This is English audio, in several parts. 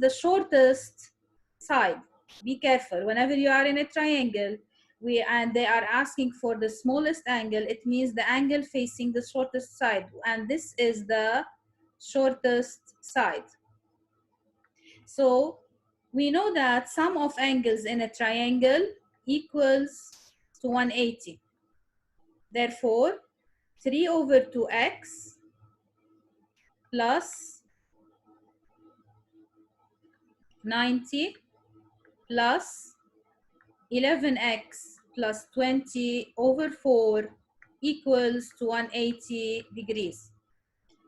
the shortest side. Be careful. Whenever you are in a triangle, and they are asking for the smallest angle, it means the angle facing the shortest side, and this is the shortest side. So we know that sum of angles in a triangle equals to 180. Therefore, 3 over 2x plus 90 plus 11x plus 20 over 4 equals to 180 degrees.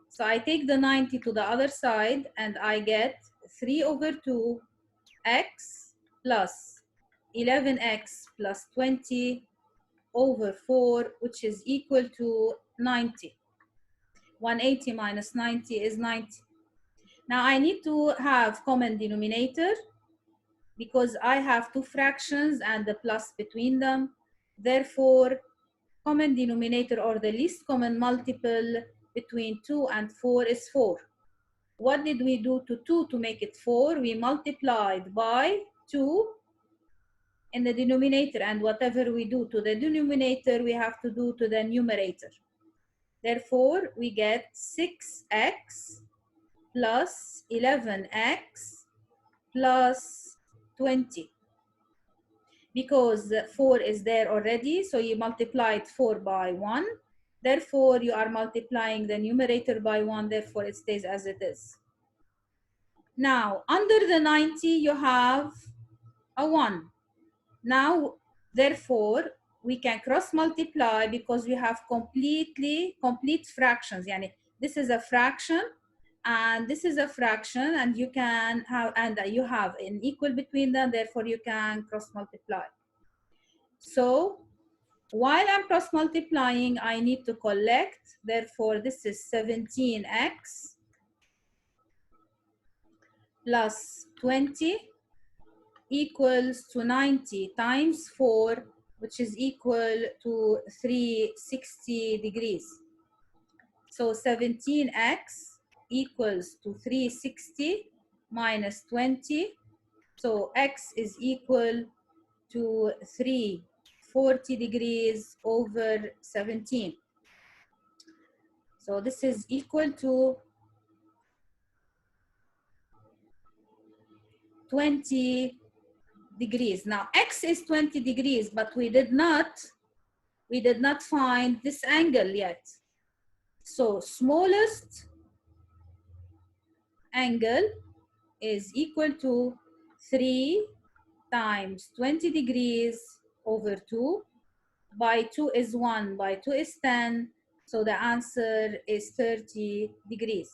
So I take the 90 to the other side and I get 3 over 2x plus 11x plus 20 over 4, which is equal to 90. 180 minus 90 is 90. Now I need to have common denominator because I have two fractions and the plus between them. Therefore, common denominator or the least common multiple between 2 and 4 is 4. What did we do to 2 to make it 4? We multiplied by 2 in the denominator, and whatever we do to the denominator, we have to do to the numerator. Therefore, we get 6x plus 11x plus 20. Because 4 is there already, so you multiplied 4 by 1. Therefore, you are multiplying the numerator by 1, therefore it stays as it is. Now, under the 90, you have a 1. Now, therefore, we can cross multiply because we have complete fractions. Yani, this is a fraction and this is a fraction, and you can have, and you have an equal between them, therefore you can cross multiply. So while I'm cross multiplying, I need to collect. Therefore, this is 17x plus 20 equals to 90 times 4, which is equal to 360 degrees. So 17x equals to 360 minus 20. So x is equal to 340 degrees over 17. So this is equal to 20 degrees. Now x is 20 degrees, but we did not find this angle yet. So smallest angle is equal to 3 times 20 degrees over 2. By 2 is 1, by 2 is 10. So the answer is 30 degrees.